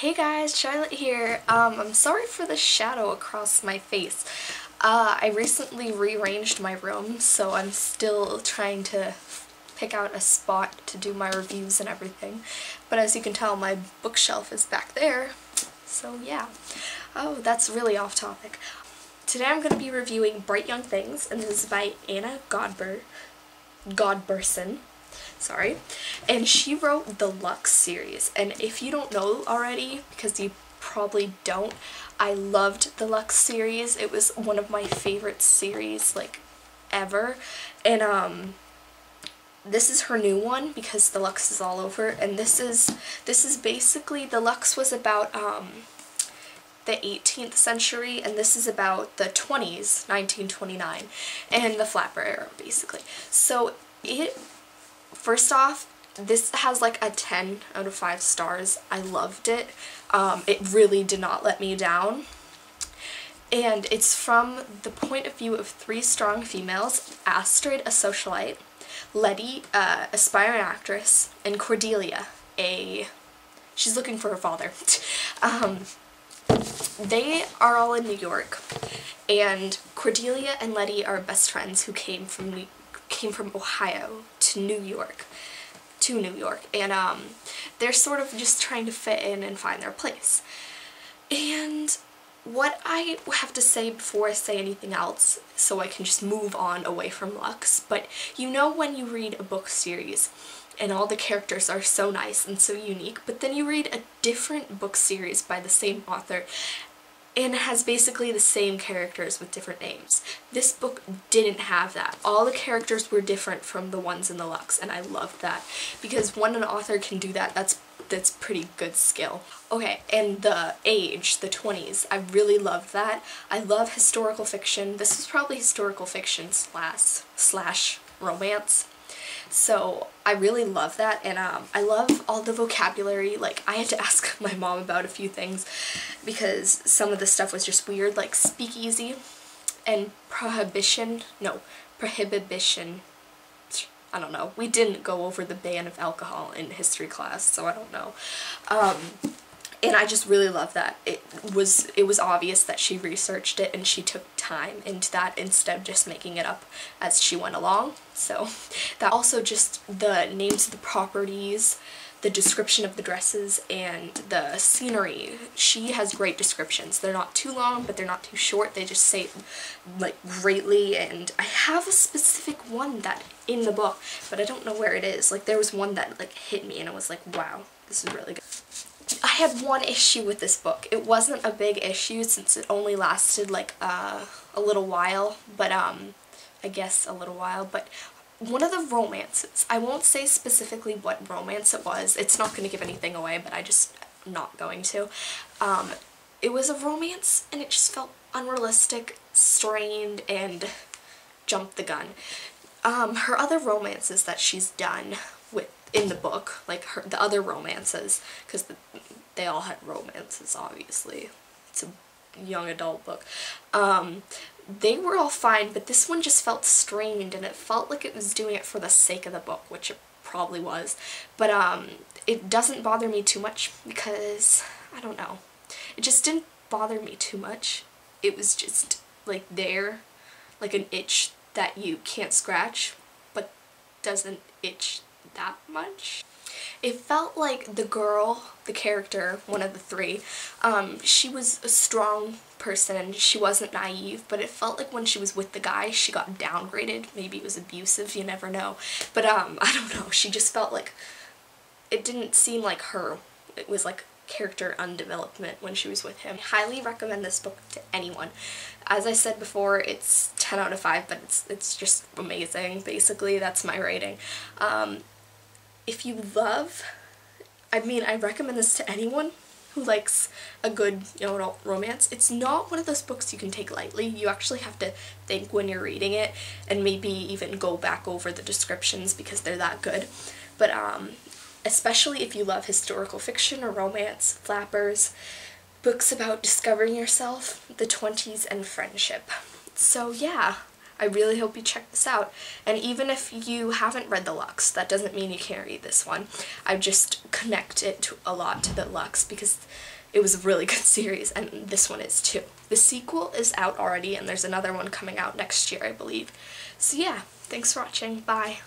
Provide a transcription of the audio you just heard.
Hey guys, Charlotte here. I'm sorry for the shadow across my face. I recently rearranged my room, so I'm still trying to pick out a spot to do my reviews and everything. But as you can tell, my bookshelf is back there, so yeah. Oh, that's really off topic. Today I'm going to be reviewing Bright Young Things, and this is by Anna Godberson. Sorry, and she wrote the Lux series, and if you don't know already, because you probably don't, I loved the Lux series. It was one of my favorite series, like, ever, and this is her new one, because the Lux is all over, and this is basically, the Lux was about, the 18th century, and this is about the 20s, 1929, and the flapper era, basically. So, first off, this has like a 10 out of 5 stars. I loved it. It really did not let me down. And it's from the point of view of 3 strong females: Astrid, a socialite; Letty, aspiring actress; and Cordelia, she's looking for her father. They are all in New York, and Cordelia and Letty are best friends who came from Ohio to New York, and they're sort of just trying to fit in and find their place. And what I have to say before I say anything else, so I can just move on away from Lux, but you know when you read a book series and all the characters are so nice and so unique, but then you read a different book series by the same author and it has basically the same characters with different names. This book didn't have that. All the characters were different from the ones in the Lux, and I loved that, because when an author can do that, that's pretty good skill. Okay, and the age, the 20s, I really loved that. I love historical fiction. This is probably historical fiction slash romance. So I really love that, and I love all the vocabulary. Like, I had to ask my mom about a few things because some of the stuff was just weird, like speakeasy and prohibition. I don't know. We didn't go over the ban of alcohol in history class, so I don't know. And I just really love that. It was obvious that she researched it and she took time into that instead of just making it up as she went along. So that also, just the names of the properties, the description of the dresses, and the scenery. She has great descriptions. They're not too long, but they're not too short. They just say, like, greatly, and I have a specific one that in the book, but I don't know where it is. Like, there was one that, like, hit me, and I was like, wow, this is really good. I had one issue with this book. It wasn't a big issue since it only lasted like a little while, but I guess a little while, but one of the romances, I won't say specifically what romance it was. It's not going to give anything away, but I'm not going to. It was a romance, and it just felt unrealistic, strained, and jumped the gun. Her other romances that she's done in the book, like the other romances, because they all had romances, obviously. It's a young adult book. They were all fine, but this one just felt strained, and it felt like it was doing it for the sake of the book, which it probably was. But it doesn't bother me too much because, I don't know, it just didn't bother me too much. It was just like there, like an itch that you can't scratch, but doesn't itch that much. It felt like the girl, the character, one of the 3, she was a strong person. She wasn't naive, but it felt like when she was with the guy, she got downgraded. Maybe it was abusive, you never know. But I don't know, she just felt like, it didn't seem like her. It was like character undevelopment when she was with him. I highly recommend this book to anyone. As I said before, it's 10 out of 5, but it's just amazing. Basically, that's my rating. If you love, I recommend this to anyone who likes a good, romance. It's not one of those books you can take lightly. You actually have to think when you're reading it, and maybe even go back over the descriptions because they're that good. But especially if you love historical fiction or romance, flappers, books about discovering yourself, the 20s, and friendship. So yeah, I really hope you check this out. And even if you haven't read the Lux, that doesn't mean you can't read this one. I just connect it a lot to the Lux because it was a really good series, and this one is too. The sequel is out already, and there's another one coming out next year, I believe. So yeah, thanks for watching. Bye.